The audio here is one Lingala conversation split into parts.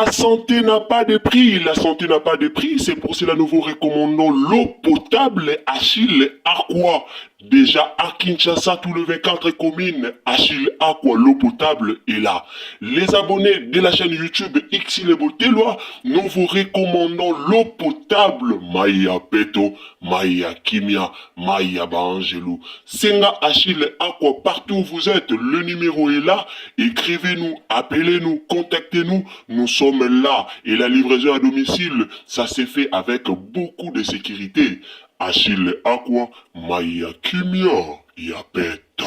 La santé n'a pas de prix, la santé n'a pas de prix, c'est pour cela que nous vous recommandons l'eau potable Achille Aqua. Déjà à Kinshasa, tous les 24 communes, Achille Aqua, l'eau potable est là. Les abonnés de la chaîne YouTube Xile Botelwa, nous vous recommandons l'eau potable Maya Peto, Maya Kimia, Maya Bangelou. Senga Achille Aqua, partout où vous êtes, le numéro est là. Écrivez-nous, appelez-nous, contactez-nous. Nous sommes là. Et la livraison à domicile, ça s'est fait avec beaucoup de sécurité. Achille Aqua, Maya Kimia, Yapeto.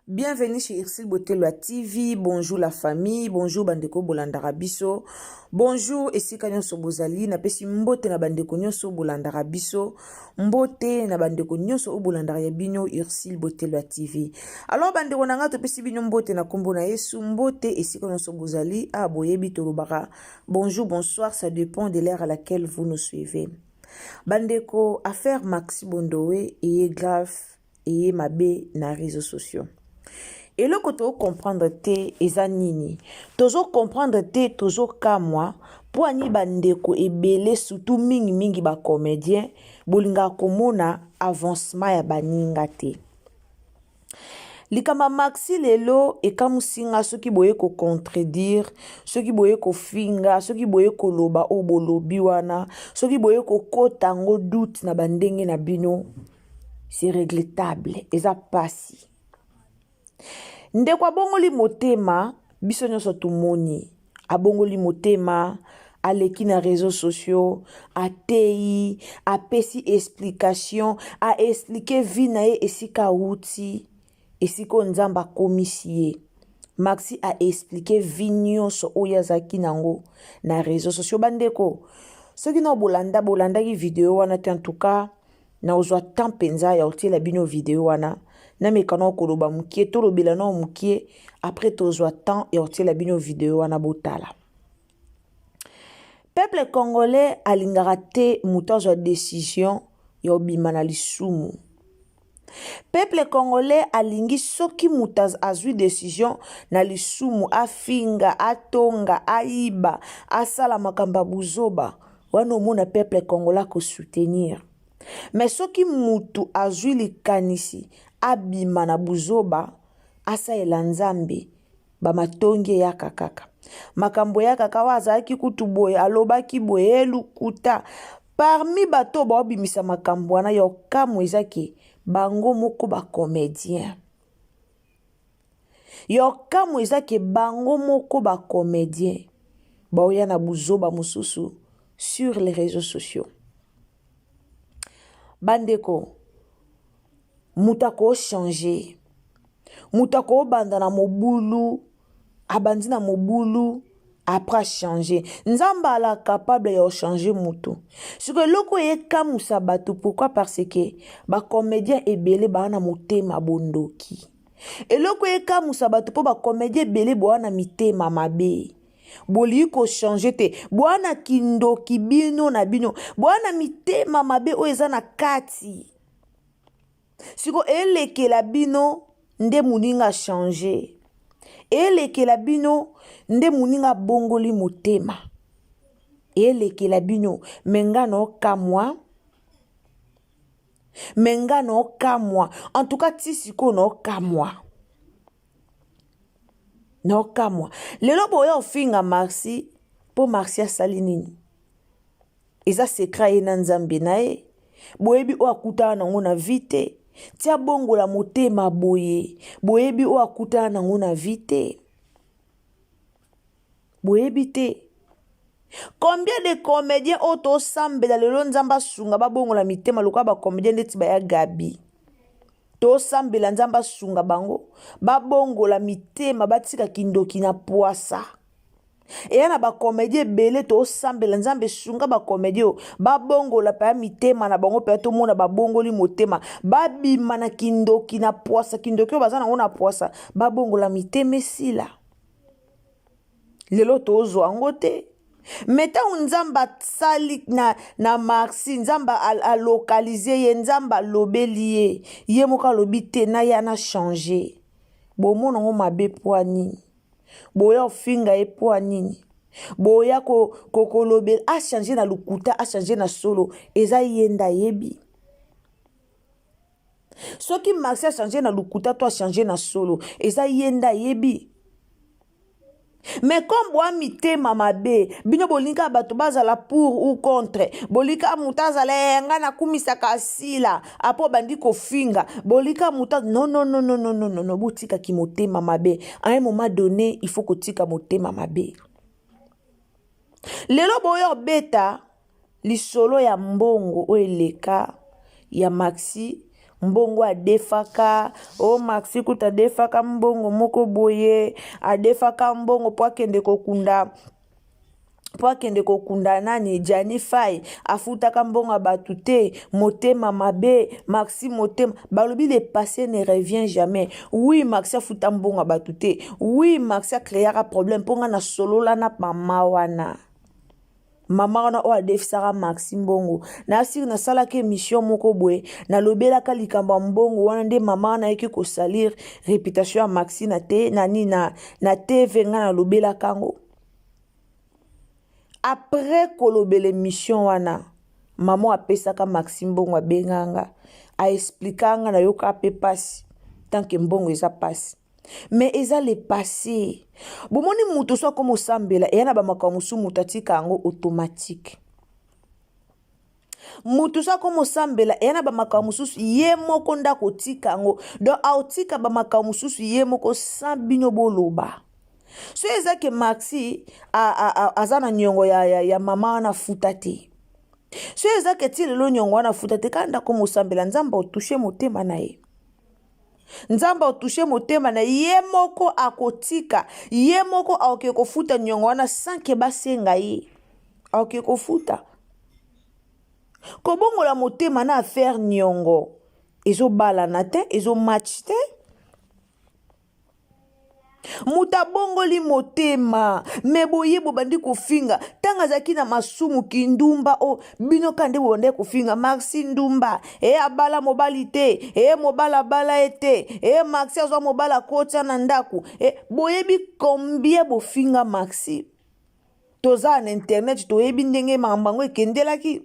Bienvenue chez Irsil Botelwa TV. Bonjour la famille, bonjour bandeko bolandaka biso. Bonjour esika nyonso bozali na pesi mbote na bandeko nyonso bolandaka biso. Mbote na bandeko nyonso bolandaka ya bino Irsil Botelwa TV. Alors bandeko nanga to pesi bino mbote na kombo na Yesu. Mbote esika nyonso bozali boyebi tolobaka. Bonjour, bonsoir, ça dépend de l'heure à laquelle vous nous suivez. Bandeko affaire Maxi Bondowe et grave et mabe na réseaux sociaux. Et le côté comprendre te eza nini tozo comprendre te tozo kamwa po ani bandeko ebele surtout mingi ba comédien bolinga komona avancement ya baninga te likama Maxi lelo ekamusinga soki boye ko contredire soki boye ko finga soki boye ko loba o bolobi wana soki boye ko kotango doute na bandenge na bino c'est regrettable eza pasi. Ndekwa bongoli motema biso nyonso tumoni abongoli motema aleki na réseaux sociaux atei apesi explication a expliquer vie na ye esika uti esiko nzamba komisie Maxi a expliqué vie nyonso oyo azaki nango na réseaux sociaux bandeko soki na bolanda ki vidéo wana te en tout cas na ozwa temps penza ya otiela bino vidéo wana na mekano koloba mukie to lobela na mukie après tozwa temps ya otiela bino vidéo wana botala. Peuple congolais alingaka te mutu azwa décision ya obima na lisumu. Peuple congolais alingi soki mutu azwi décision na lisumu afinga atonga aiba asala makamba buzoba wana omona peuple congolais ko soutenir. Mais soki mutu azwi likanisi abima na buzoba asa elanzambe ba matonge ya kakaka makambo ya kaka wazaki kutuboye alobaki boye lukuta parmi bato ba obimisa makambo wana yo kamwezaki bango moko ba comédien yo kamwezaki bango moko ba comédien ba oya na buzoba mususu sur les réseaux sociaux. Bandeko mutako changer mutako banda na mobulu abandi na mobulu après changer nzamba la capable ya changer mutu ce que loko ye kamusa batu pourquoi parce que ba comédien ebele ba na motema bondoki et loko ye kamusa batu po ba comédien ebele bo na mitema mabe boli ko changer te bwana kindoki bino na bino bwana mitema mabe o eza na kati siko elekela bino nde muninga changer elekela bino nde muninga bongoli motema elekela bino mengano kamwa en tout cas tisiko no kamwa no kamwa lelo boya ofinga Maxi po Maxi asali nini eza secret ye na nzambe na ye boyebi o akutana nango na vite tia bongola motema boye boyebi o akutana nango na vite boyebi te combien de comédiens auto sambela lelo nzamba sunga ba bongola mitema loka ba comédien ndeti ba ya Gabi to sambela nzamba sunga bango babongola mitema batika kindoki na poasa et na ba comédie belé to sambela nzambe sunga ba comédie babongola pa mitema na bango pe to mona babongoli motema babima na kindoki na poasa kindoki bazana ona poasa babongola mitema sila lelo to zo angote Metango nzamba sali na Maxi, nzamba a localiser ye, nzamba lobeli ye, ye moka lobi te na ya na changer. Bomo nango mabe po nini? Boya ofinga e po nini? Boya ko lobel a changer na lukuta, a changer na solo, eza yenda yebi. Soki Maxi a changer na lukuta, to a changer na solo, eza yenda yebi. Mais comme boa mitema mabe, bino bolinka bato bazala pour ou contre, bolika mutazala nga na kumisa kasila, apo bandi ko finga, bolika mutaz non, botika ki motema mabe. À un moment donné, il faut que tika motema mabe. Lelo boyo beta lisolo ya mbongo o eleka ya Maxi. Mbongo adefaka, o Maxi kuta defaka mbongo moko boye, adefaka mbongo po akende kokunda nani Janify, afutaka mbongo batute, motema mabe, Maxi motema, balobi le passé ne revient jamais. Oui, Maxi afuta mbongo batute, oui, Maxi a créé un problème, ponga na solo la na mama wana. Mama wana o adefisaka Maxi mbongo. Na siri na sala ke mission moko boye. Na lobela ka likamba mbongo wana nde mama wana eke ko salir réputation ya Maxi na te na TV nga na lobela kango. Après kolobele mission wana, mama apesaka Maxi mbongo abenganga, a explicanga na yoka pe pasi tant que mbongo eza pasi. Mais eza le passé. Bomoni muto so comme sambela e yana ba makamusu mutatika ango automatique. Muto so comme sambela e yana ba makamusu ye moko ndako tika ango. Do autika ba makamusu ye moko sambino boloba. So eza ke Maxi azana nyongo ya mama na futati. So eza ke ti lelo nyongo na futati kanda comme sambela nzamba otoucher motema na ye. Nzamba otouche motema na ye moko akotika, ye moko aoke kofuta nyongo wana sanke basenga ye. Aoke kofuta. Kobongo la motema na affaire nyongo. Ezo bala na te, ezo match te. Muta bongo li motema, meboye bobandi kofinga, tanga zaki na masumu kindumba o, bino kande bobande kofinga, Maxi ndumba, abala mobali te, mobala bala ete, Maxi azwa mobala kota na ndaku, boyebi combien bofinga Maxi. Toza na internet, toyebi ndenge mambango ekendelaki.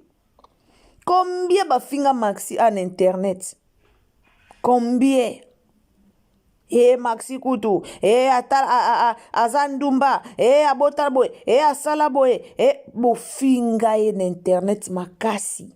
Combien bafinga Maxi en internet? Combien? Maxi kutu, azandumba, abota boy, asala boy, bofinga en internet makasi.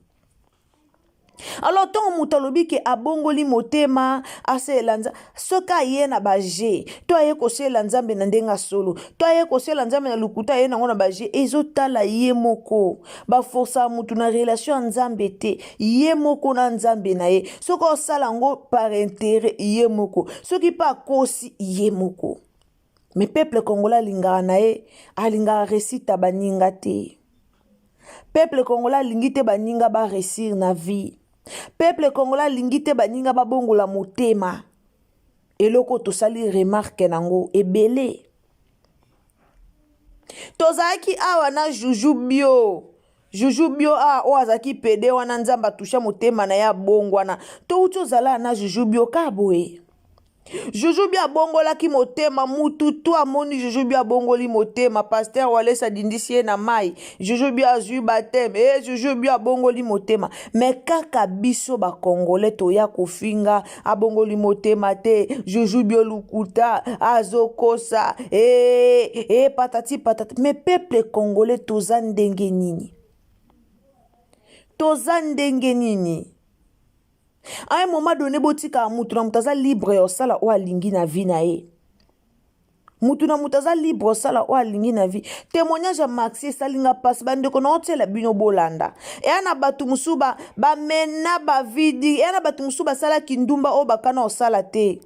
Alors ton mutalobi ke abongoli motema ase lanza soka ye na baje to aye ko se lanza be ndenga solo to aye ko se lanza na lukuta ye na ngona baje ezotala ye moko ba força mutu na relation nzambe te ye moko na nzambe na ye soko sala ngo par intérêt ye moko soki pa kosi ye moko. Mais peuple congolais lingara na ye alinga resita baninga te. Peuple congolais lingite baninga ba réussir na vie. Peuple congolais lingite baninga ba bongola motema. Eloko to sali remarque nango ebele. Tozaki awa na Jujubio. Jujubio oazaki pede wana nzamba tusha motema na ya bongwana. To ucho zala na Jujubio kaboe. Jujubia bongola ki motema mutu to amoni Jujubia bongoli motema pasteur walesa dindisie na mai Jujubia azui batem Jujubia bongoli motema mais kaka biso ba congolais to ya kofinga abongoli motema te Jujubia lukuta azokosa patati patati mais peuple congolais toza ndenge nini à un moment donné, botika mutu na mutaza libre osala o alingi na vie na ye. Mutu na mutaza libre osala o alingi na vie. Témoignage à Maxi salinga passe bande kono otela bino bolanda. E ana batu musuba ba mena ba vidi, e ana batu musuba sala kindumba o bakana osala te.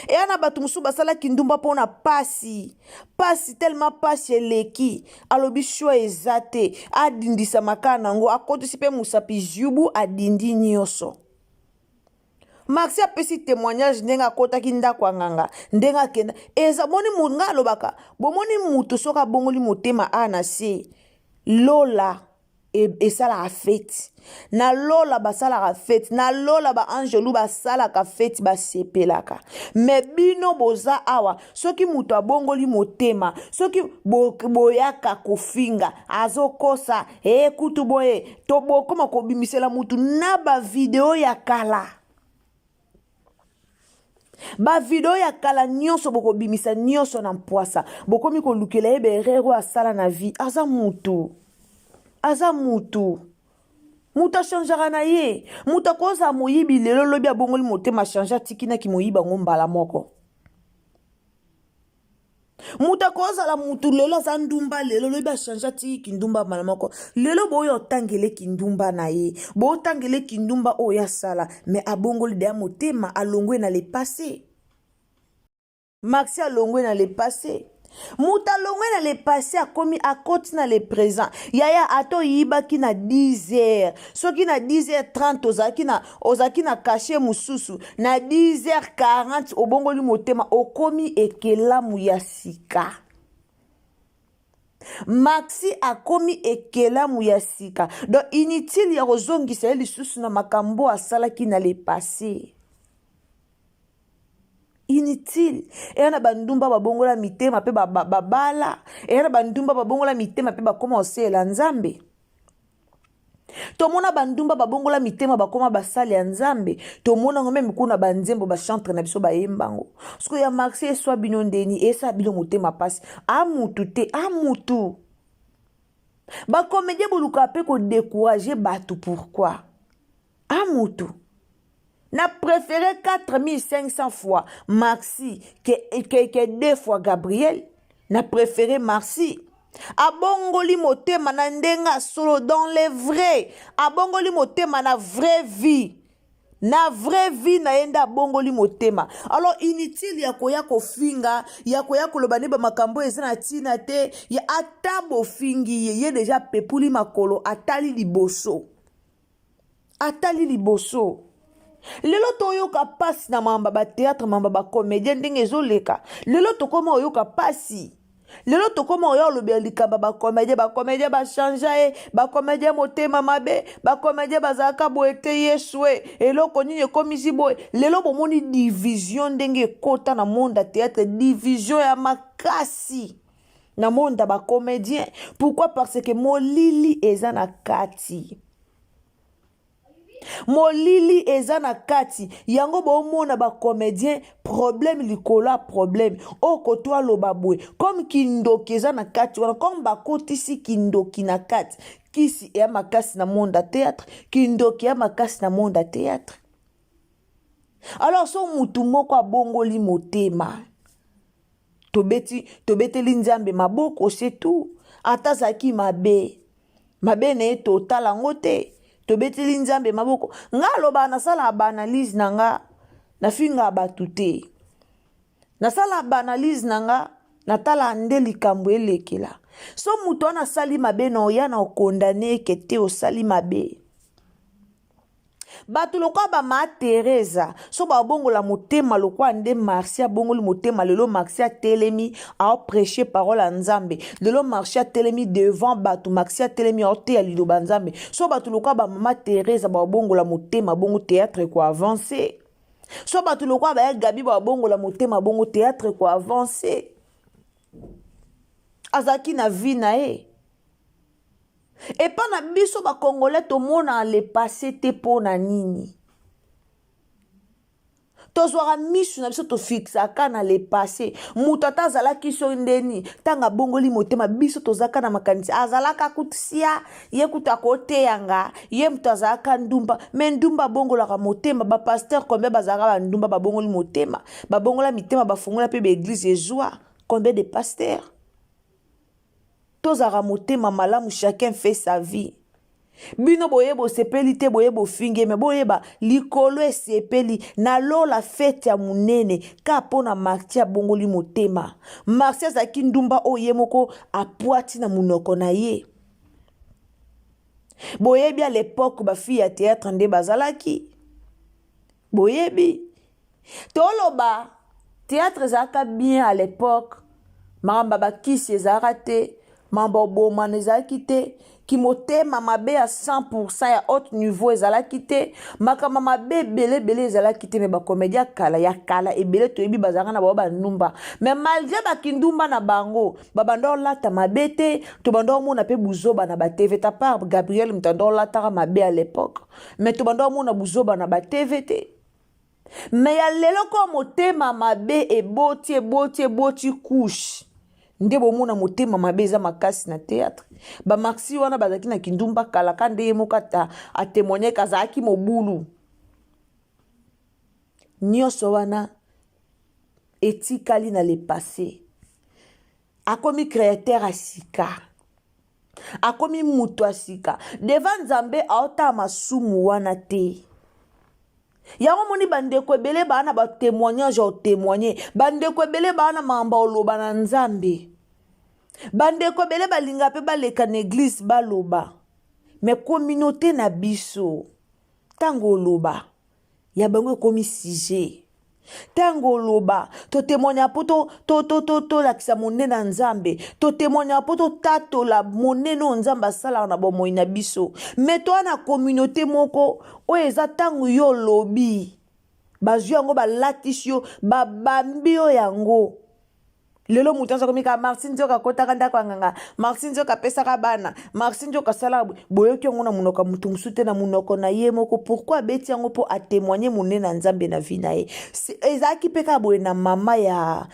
E ana batu musuba sala kindumba pona pasi tellement pasi eleki alobi shwa ezate adindisa makana ngo akotisi pe musapi jubu adindi nyoso. Maxi a pesi témoignage ndenga kota kinda kwa nganga ndenga kenda eza boni munga lobaka bomoni mutu soka bongoli motema ana se lola esalaka fete na lola basalaka fete na lola baangelu basalaka fete basepelaka me bino boza awa soki moto abongoli motema soki boyaka kofinga azokosa kutu boye to bokoma kobimisela mutu na bavideo ya kala bavideo ya kala nyonso bokobimisa nyonso na mpwasa bokomi kolukela ye berero asala na vie aza mutu mutu achangeaka na ye mutu akoza moyibi lelo lobi abongoli motema achange atikinaki moyibi yango mbala moko mutu akozala mutu lelo aza ndumba lelo lobi achange atiki ndumba mbala moko lelo boyo otangeleki ndumba na ye botangeleki ndumba oyo asala me abongoli deya motema alongwe na le passé Maxi alongwe na le passé mutu alongwe na le passé akomi akoti na le présent yaya ato yibaki na 10h soki na 10h30 ozaki na kashe mususu na 10h40 obongoli motema okomi ekelamu ya sika Maxi akomi ekelamu ya sika donc inutile ya kozongisa ye lisusu na makambo asalaki na le passé inutile eyana bandumba babongola mitema pe babala eyana bandumba babongola mitema pe bakoma osela nzambe tomona bandumba babongola mitema bakoma basali ya nzambe tomona ngo meme kuna banzembo bachantre na biso bayembango siko ya Maxi eswa bino ndeni esa bino motema pasi amutu te amutu bakomedie boluka pe kodécourager batu pourquoi amutu n'a préféré 4500 fois Maxi que 2 fois Gabriel. N'a préféré Maxi. Abongoli motema na ndenga solo dans les vrais. Abongoli motema na vraie vie. Na vraie vie na yenda abongoli motema. Alors inutile ya koya kofinga, ya koya kolobane ba makambo ezana tina te, ya atabo fingi ye déjà pepuli makolo atali liboso. Atali liboso. Lelo toyoka pasi na mamba ba théâtre mamba ba comédien ndenge ezoleka lelo tokoma oyoka pasi lelo tokoma oyo lobelika ba comédien ba changer ba comédien motema mabe ba comédien bazaka boete yeswe eloko nini komisi boy lelo bomoni division ndenge kota na monde théâtre division ya makasi na monde ba comédien pourquoi parce que molili eza na kati molili eza na kati yango bomona ba comédien problème likola problème okoto aloba boye comme kindoki eza na kati wana comme bakotisi kindoki na kati kisi ya makasi na monde théâtre kindoki ya makasi na monde théâtre alors so mutu moko abongoli motema tobeteli nzambe maboko c'est tout atazaki mabe na ye totala ngo te tobeteli nzambe maboko nga loba nasala banalise nanga nafinga batu te nasala banalise nanga natala nde likambo elekela so mutu wana sali mabe na oya na okondane ke te osali mabe batu lokwa ba ma Teresa so ba bongola motema lokwa nde Marcia bongoli motema lelo Marcia telemi a prêcher parole à nzambe lelo Marcia telemi devant batu Marcia telemi a te ya liloba nzambe so batu lokwa ba mama Teresa ba bongola motema bongo théâtre ko avancer so batu lokwa ba Gabi ba bongola motema bongo théâtre ko avancer azaki na vie na e et pas na biso ba congolais to mona le passé te pona nini to zwara misu na biso to fixa kana le passé mutata azalaki so ndeni tanga bongoli motema biso to zaka na makanisi azalaka kutisia ye kutakote yanga ye mutazaka ndumba me ndumba bongola ka motema ba pasteur combien bazaka ba ndumba ba bongoli motema ba bongola mitema ba fungola pe be église ezwa combien de pasteurs tozara motema malamu chacun fait sa vie bino boyebo sepeli te boyebo finge me boyeba likolo esepeli na lola fete ya munene ka pona Marcia bongoli motema Marcia zaki ndumba oye moko apwati na munoko na ye boyebi à l'époque ba fille ya théâtre nde bazalaki boyebi toloba théâtre zaka bien à l'époque maramba bakisi ezara te mambo boma ezalaki te kimotema mabe ya 100% ya haut niveau ezalaki te makambo mabe ebele ezalaki te me bakomedia kala ya kala ebele toyebi bazalaka na bao banumba me malgré bakindumba na bango babanda olata mabe te tobanda omona mpe buzoba na batv ta part Gabriel mutanda olataka mabe à l'époque me tobanda omona buzoba na batv te me ya lelo ko motema mabe eboti couche nde bomona motema mabe eza makasi na théâtre bamarxi wana bazalaki na kindumba kala ka nde ye moko atémoigne kazalaki mobulu nyonso wana etikali na le passé akomi créateur ya sika akomi mutu ya sika devant nzambe aota masumu wana te yango moni bandeko ebele bana ba témoignage au témoigner bandeko ebele bana mamba oloba na nzambe bandeko ebele balinga pe baleka na église baloba me communauté na biso tango oloba ya bango ekomi sujet tango oloba to témoigner po to lakisa monene na nzambe to témoigner po to tatola monene o nzambe asalaka na bomoi na biso me to na communauté moko oyo eza tango yo lobi bazwi yango balatisi yo babambi yo yango lelo mutu aza komika Martin Nzoka akotaka ndako nganga Martin Nzoka apesaka bana Martin Nzoka asala boyoki yango na munoko mutu mosusu te na munoko na ye moko pourquoi abeti yango mpo atémoigne monene na nzambe na vi na ye ezalaki mpe kaka boye na mama ya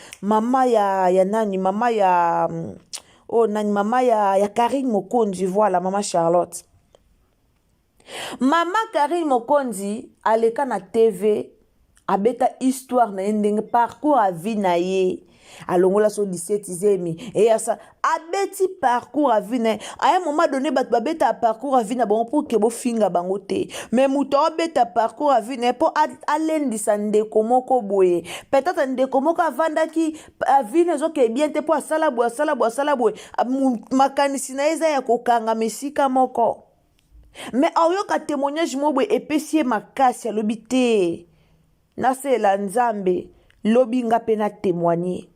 nani mama ya nani mama ya Karine Mokonzi voilà mama Charlotte mama Karine Mokonzi aleka na TV abeta histoire na ye ndenge parcours à vie na ye alongola so 17e et asa abeti parcours à vie na à un moment donné bat babeta parcours à vie na bon pour que bo finga bango te mais muto beta parcours à vie na po alendisa ndeko moko boye peut-être ndeko moko avandaki a vie na zo ke bien te po asala boye makanisi na eza ya kokanga mesika moko mais ayoka témoignage mo boye epesi makasi alobi te na se la nzambe lobi nga pe na témoigner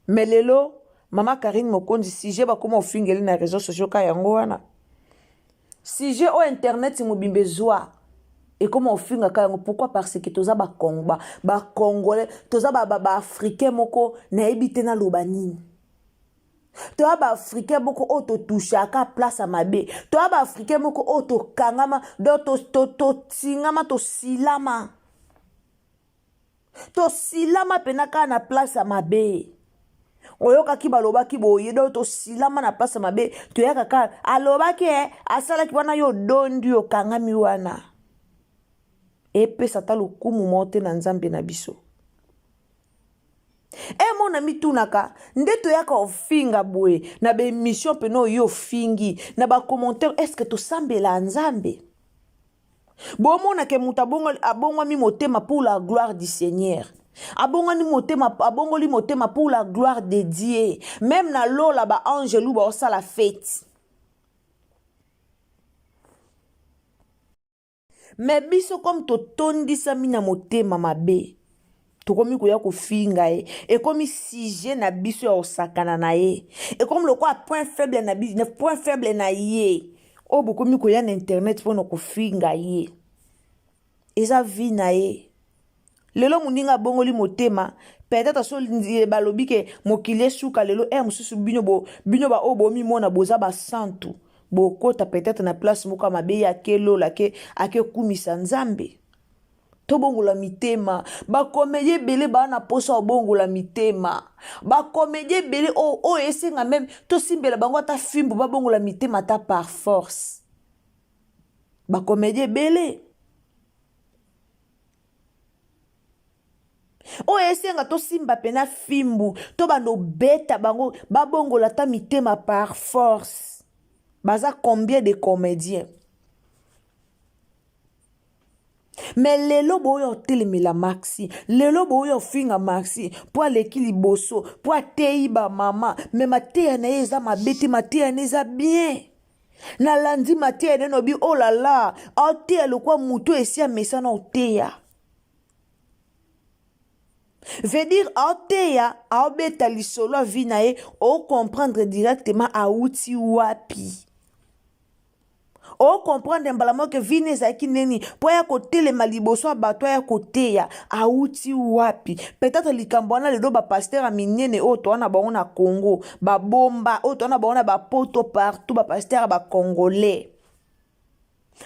mais lelo mama Karine Mokonzi sujet bakoma ofingeli na réseaux sociaux ka yango wana sujet au internet mobimbe zwa et comment ofinga ka yango pourquoi parce que toza ba congolais toza ba africain moko na ebite na lobani toza ba africain moko o to touchaka place à mabe toza ba africain moko o to kangama do to tingama to silama penaka na place à mabe oyokaki balobaki boye do to silama na place mabe toyaka ka alobaki asalaki wana yo dondi yo kangami wana epesa ta lokumu mote na nzambe na biso mona mitunaka nde toyaka ofinga boye na bemission peno yo fingi na ba commentaire est-ce que tosambela nzambe bomona ke muta abongwami motema pour la gloire du Seigneur abongoli motema pour la gloire de Dieu même na lola ba angelu ba osala fête mais biso comme totondisa mina motema mabe tokomi koya kofinga et comme sujet na biso ya osakana na ye et comme le quoi point faible na biso point faible na ye o bokomi koya na internet pour no kofinga ye eza vi na ye lelo muninga bongoli motema peut-être so balobi ke mokile suka lelo mususu bino ba obomi mona boza ba santu bokota peut-être na place moko mabe ya kelo la ke ake kumisa nzambe to bongola mitema ba comédie belé ba na posa bongola mitema ba comédie belé o esenga même to simbela bango ta fimbo ba bongola mitema ta par force ba comédie belé o esenga to simba pena fimbu to bando beta bango babongola ta mitema par force baza combien de comédiens mais lelo boyo telemela maxi lelo boyo finga maxi po aleki liboso po atei ba mama mais mateya na eza mabete mateya na eza bien na landi mateya na nobi oh la la ateya lokwa muto esi amesa na oteya Veut dire, aoteya, aobeta lisolo vinae, o comprendre directement auti wapi. O comprendre mbalamo que vine zaki neni, po ya kote le maliboso abato ya kote ya, auti wapi. Peut-être likambwana le do ba pasteur a minene o to na bango na Congo, ba bomba, o to na bango na ba poto partout, ba pasteur ba congolais.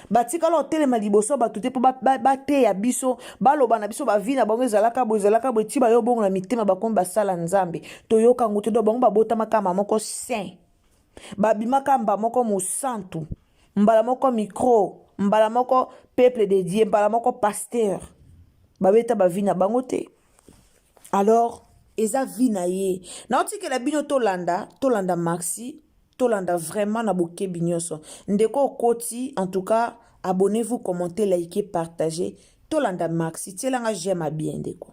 Batika lo tele maliboso bato te po ba te ya biso baloba na biso ba vina bango ezalaka bo ti ba yo bongo na mitema bakomba sala nzambe toyoka ngutu do bango babota makamba moko saint babimaka mba moko musantu mbala moko micro mbala moko peuple de Dieu mbala moko pasteur babeta ba vina bango te. Alors eza vina ye na otike la bino tolanda maxi tolanda vraiment na boke binyoso ndeko koti. En tout cas, abonnez-vous, commentez, likez, partagez. Tolanda maxi tielanga j'aime à bien ndeko.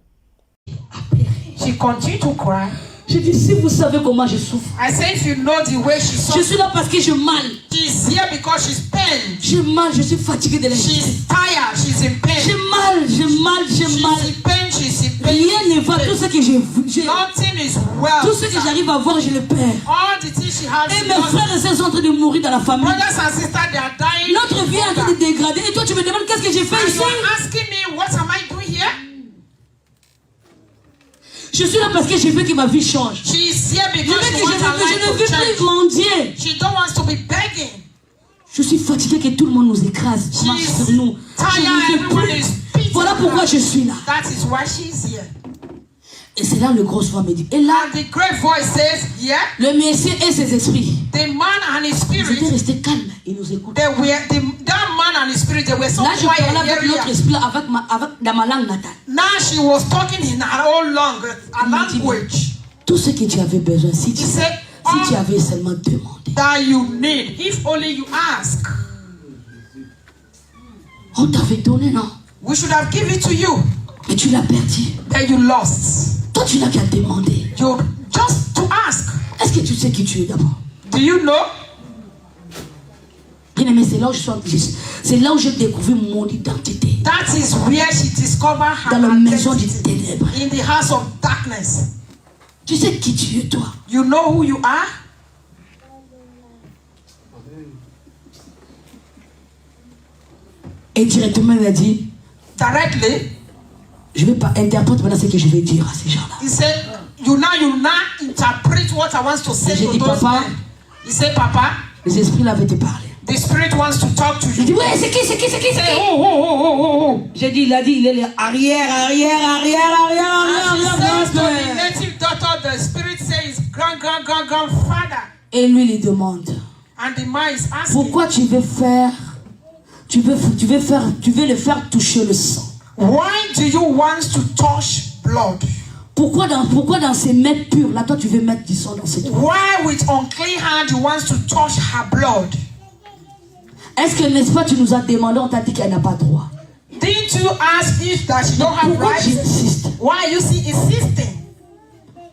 She continued to cry. Je dis, si vous savez comment je souffre. I say, if you know the way she Je suffers, suis là parce que je mal. she's here because she's pain. J'ai mal, je suis fatiguée de l'injustice. She's tired. She's in pain. J'ai mal. She's in pain. She's in pain. Rien ne va. Tout ce que j'ai Nothing is well. tout ce que j'arrive à voir, je le perds. All the things she has. Et mes frères et sœurs sont en train de mourir dans la famille. Brothers and sisters, they are dying. Notre vie est en train de dégrader. Et toi, tu me demandes qu'est-ce que j'ai fait And ici? you are asking me, what am I doing here? Je suis là parce que je veux que ma vie change. She's here Je because she wants her ne life to veux plus change. mendier. She don't want to be begging. Je suis fatiguée que tout le monde nous écrase, marche sur nous. Je ne veux plus. Voilà pourquoi je suis là. That is why she's here. Et c'est là le gros soir me dit. Et là, And the great voice says, yeah, le Messie et ses esprits. the man and his Ils étaient spirit, restés calmes. Ils nous écoutent. that man and his spirit, they were so Là, je quiet. parlais avec Here, notre esprit, dans ma langue natale. now she was talking in her own language. Tout ce que tu avais besoin, si She said, tu avais seulement demandé. that you need, if only you ask. On t'avait donné, non? We should have given it to you, Mais tu l'as perdu. that you lost. Toi, tu n'as qu'à demander. You just to ask. Est-ce que tu sais qui tu es d'abord? Do you know? Bien aimé, c'est là où j'ai découvert mon identité. That is where she discovered her Dans la maison du identity. ténèbre. In the house of darkness. Tu sais qui tu es, toi? You know who you are? Et directement, il a dit, Directly, je ne vais pas interpréter maintenant ce que je vais dire à ces gens-là. he said, you now interpret what I want to say J'ai to dit, those Papa. men. He said, Papa, Les esprits là avaient te parler. the spirit wants to talk to Il dit, you. ouais, c'est qui? Say, who? J'ai dit, il a dit, il est le arrière. And she says to the native daughter, the spirit says, grandfather. Et lui, il demande, And the man is asking, pourquoi tu veux le faire toucher le sang? why do you want to touch blood? Pourquoi dans ces mains pures, là, toi, tu veux mettre du sang dans cette mains? Why with unclean hand you want to touch her blood? Est-ce que, n'est-ce pas, tu nous as demandé, on t'a dit qu'elle n'a pas droit? Didn't you ask if that she don't have Pourquoi tu rights? insistes? Why are you insisting?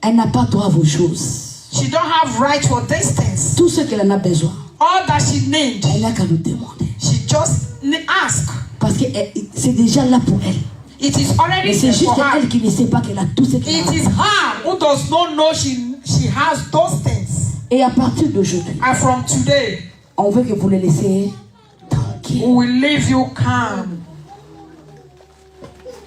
Elle n'a pas droit à vos choses. She don't have right for these things. Tout ce qu'elle en a besoin, All that she needs, elle n'a qu'à nous demander. she just ask. Parce que c'est déjà là pour elle. It is Mais already c'est there juste for her. elle qui ne sait pas qu'elle a tout ce qu'elle It a. is her who does not know she has those things. Et à partir d'aujourd'hui, And from today, on veut que vous le laissiez tranquille. we will leave you calm.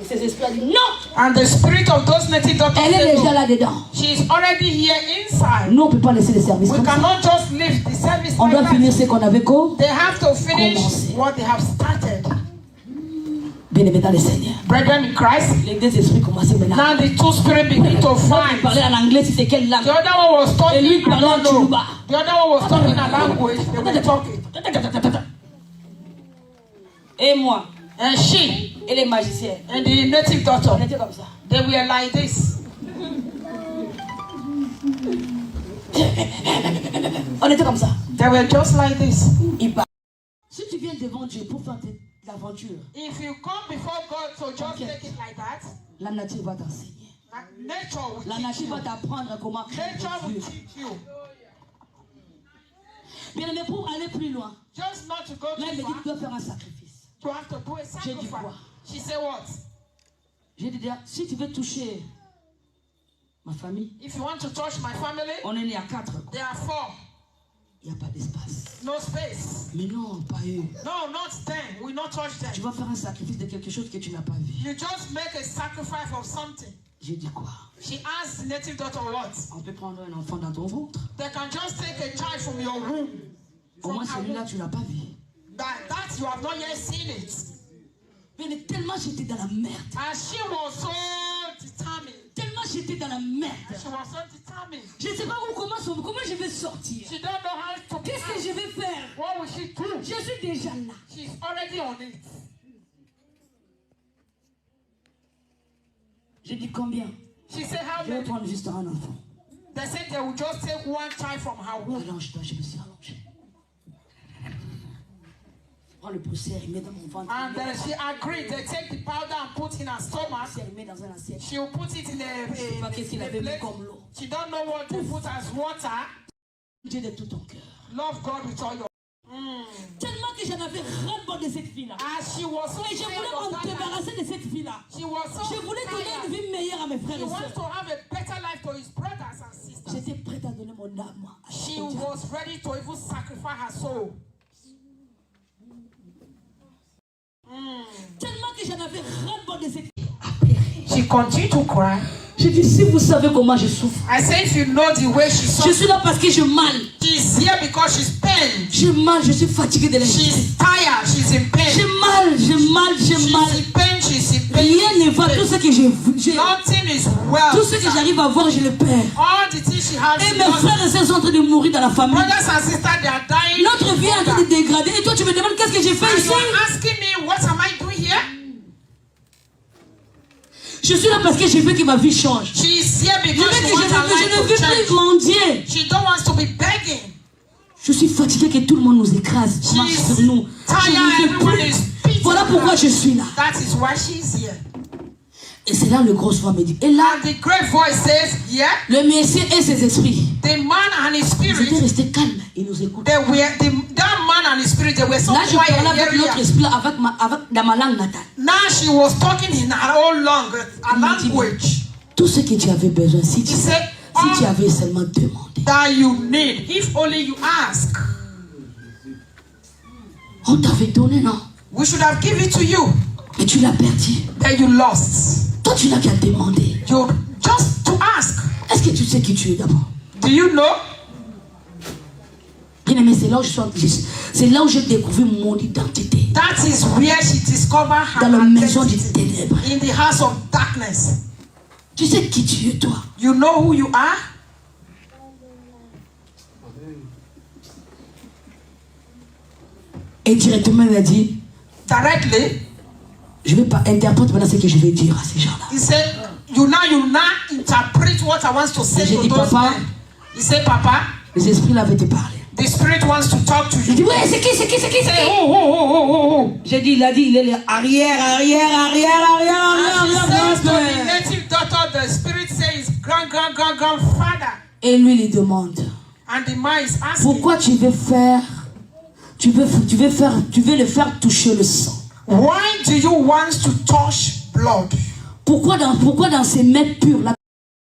Et ces esprits ont dit non, And the spirit of those native daughters, elle est say, déjà no. là-dedans. She is already here inside. Nous, on ne peut pas laisser le service We comme ça. cannot just leave the service On doit like finir that. ce qu'on avait qu'au. They have to finish Commencer. what they have started. Bien-aimé dans le Seigneur. Brethren in Christ, Les deux esprits commençaient maintenant. now the two spirits begin to Il fight. parlait en anglais, c'était quelle langue? The other one was Et talking, lui I parlait en don't know. Tchouba. The other one was talking a language, they were talking. Et moi, And she et les magiciens, and the native daughter, on était comme ça. they were like this. On était comme ça. They were just like this. Il parle. Si tu viens devant Dieu pour faire l'aventure, If you come before God to just take it like that, la nature va t'enseigner. nature will La teach nature you. va t'apprendre comment créer Nature will Dieu. teach you. Bien aimé, pour aller plus loin, Just not to go là, il too me dit far, tu dois faire un sacrifice. you have to do a J'ai dit quoi? sacrifice. She said what? J'ai dit, si tu veux toucher Ma famille, If you want to touch my family, on est né à 4. there are 4. Il n'y a pas d'espace. No space. Mais non, pas eux. No, not them. We not touch Tu them. vas faire un sacrifice de quelque chose que tu n'as pas vu. You just make a sacrifice of something. J'ai dit quoi? She asked the native daughter what? On peut prendre un enfant dans ton ventre. They can just take a child from your womb. Au moins From her celui-là, womb. tu ne l'as pas vu. That you have not yet seen it. Mais tellement j'étais dans la merde. And she was so determined. Tellement j'étais dans la merde. She was so determined. Je ne sais pas comment je vais sortir. She don't know how to Qu'est-ce que je vais faire? What will she do? Je suis déjà là. She's already on it. J'ai dit combien? She said how Je vais many? prendre juste un enfant. They said they will just take one child from her womb. Allonge-toi, je me suis allongé. Prends le poussière, il met dans mon ventre. And then she agreed. They take the powder and put in her stomach. Il met dans un assiette. She will put it in Pas qu'est-ce qu'il a avait mis plate. comme l'eau. She don't know what to put as water. Dieu de tout ton cœur. Love God with all your. Tellement que j'en avais ras-le-bol de cette fille-là. As she was so Et je tired voulais of m'en that life. débarrasser de cette fille-là. She was so Je voulais donner une tired. vie meilleure à mes frères He et wants sœurs. to have a better life to his brothers and sisters. J'étais prête à donner mon âme. She was ready to even sacrifice her soul. Tellement que j'en avais ras-le-bol de cette fille. She continued to cry. Je dis, si vous savez comment je souffre. I say, if you know the way she Je suffers, suis là parce que je mal. she's here because she's pain. J'ai mal, je suis fatiguée de l'injustice. She's tired. She's in pain. J'ai mal, j'ai mal, j'ai mal. She's in pain. She's in pain. Rien ne va. Tout ce que j'ai vu, Nothing is tout well. ce que j'arrive à voir, je le perds. All the things she has. Et she mes lost. frères et sœurs sont en train de mourir dans la famille. Brothers and sisters, they are dying. Notre vie est en train de dégrader. Et toi, tu me demandes qu'est-ce que j'ai fait And ici? you are asking me, what am I doing here? Je suis là parce que je veux que ma vie change. She's here Je because she veux que wants her je life ne to veux plus change. mendier. She don't want to be begging. Je suis fatiguée que tout le monde nous écrase, marche She's sur nous. tired, Je ne everyone veux is plus. beating Voilà pourquoi her. je suis là. That is why she's here. Et c'est là le gros voix me dit. Et là, And the great voice says, yeah, le Messie et ses esprits, the man and his ils étaient spirit, restés calmes. Ils nous écoutent. that man and his spirit, they were so Là, je parlais quiet. avec Here, notre here. esprit, dans ma langue natale. Now she was talking in her own language. Tout ce que tu avais besoin, si tu, He said, si tu avais seulement demandé. that you need, if only you ask. On t'avait donné, non? We should have given it to you, Mais tu l'as perdu. that you lost. Toi, tu n'as qu'à demander. You just to ask. Est-ce que tu sais qui tu es d'abord? Do you know? Bien aimé, c'est là où j'ai découvert mon identité. That is where she discovered her Dans la maison du identity. ténèbre. In the house of darkness. Tu sais qui tu es, toi? You know who you are? Et directement, il a dit, Directly, je ne vais pas interpréter maintenant ce que je vais dire à ces gens-là. he said, you now interpret what I want to say J'ai to dit, those Papa. men. He said, Papa, Les esprits là avaient te parler. the spirit wants to talk to Il dit, you. ouais, c'est qui? Say, who? J'ai dit, il a dit, il est là. Arrière. And she says to the native daughter, the spirit says, grandfather. Et lui, il demande, And the man is asking, pourquoi tu veux le faire toucher le sang? why do you want to touch blood? Pourquoi dans ces mains pures là?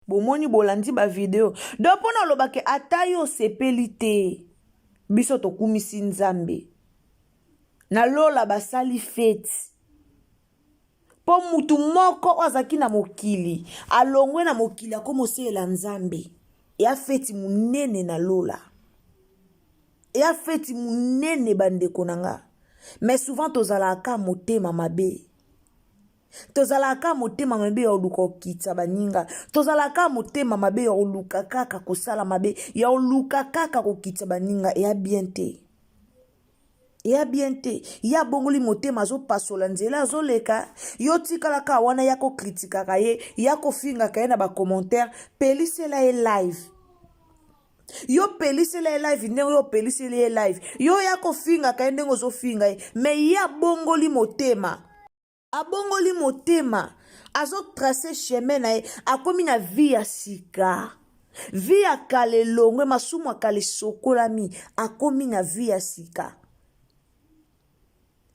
bomoni bolandi ba video donc mpona olobake ata yo osepeli te biso tokumisi nzambe nalola basali feti mpo mutu moko oyo azalaki na mokili alongwe na mokili akomoselela nzambe eya feti munene nalola eya feti munene bandeko na nga mais souvent tozalaka motema mabe tozalaka motema mabe ya oluka okitsa baninga tozalaka motema mabe ya oluka kaka kosala mabe ya oluka kaka kokitsa baninga eya bien te ya bongoli motema azopasola nzela azoleka yo tikalaka wana ya kokritikaka ye ya kofingaka ye na bacommentaire pelisela ye live yo pelisela ye live ndenge yo pelisela ye live yo ya kofingaka ye ndenge ozofinga ye me ya bongoli motema abongoli motema azotrace chemin na ye akomi na vi ya sika vi ya kale longwe masumu akale sokolami akomi na vi ya sika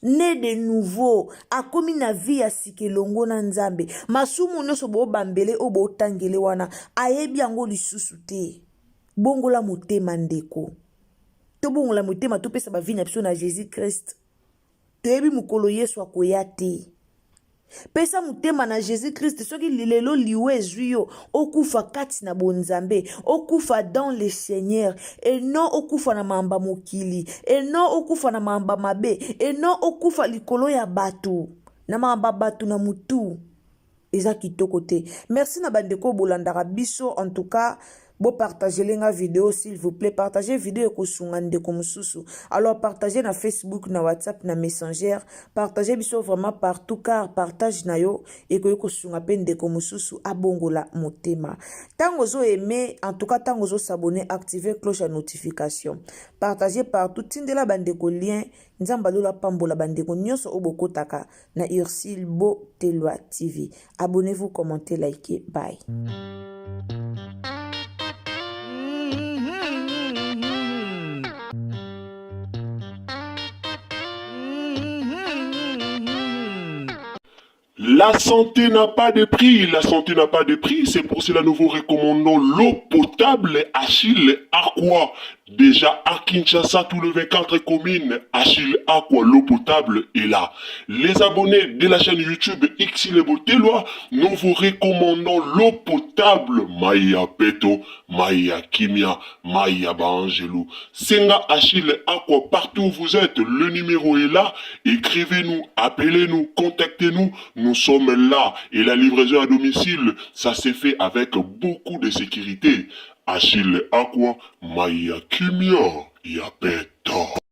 né de nouveau akomi na vie ya sikelongo na nzambe masumu nyonso bobambele o botangele wana ayebi yango lisusu te bongola motema ndeko to bongola motema topesa bavie na biso na Jésus Christ toyebi mokolo Yesu akoya te pesa motema na Jésus Christ soki lelo liwe ezwi yo okufa kati na bonzambe okufa dans le Seigneur et non okufa na mamba mokili et non okufa na mamba mabe et non okufa likolo ya batu na mamba batu na mutu eza kitoko te. Merci na bandeko bolandaka biso en tout cas. Bo partagez la vidéo s'il vous plaît. Partagez vidéo ko sungande ko mususu. Alors partagez na Facebook, na WhatsApp, na Messenger. Partagez biso vraiment partout car partage na yo et ko sunga pende ko mususu abongola motema. Tango zo aimer, en tout cas tango zo s'abonner, activer cloche à notification. Partagez partout tindela bandeko lien nzamba lola pambola bandeko nyonso obokotaka na Ursule Bo Telwa TV. Abonnez-vous, commentez, likez. Bye. La santé n'a pas de prix, la santé n'a pas de prix, c'est pour cela que nous vous recommandons l'eau potable Achille Aqua. Déjà à Kinshasa, tous les 24 communes, Achille Aqua, l'eau potable est là. Les abonnés de la chaîne YouTube Xile Botelwa, nous vous recommandons l'eau potable Maya Peto, Maya Kimia, Maya Bangelou. Senga Achille Aqua, partout où vous êtes, le numéro est là. Écrivez-nous, appelez-nous, contactez-nous. Nous sommes là et la livraison à domicile, ça s'est fait avec beaucoup de sécurité. Achille Aqua, Maya Kimia, Yapeta.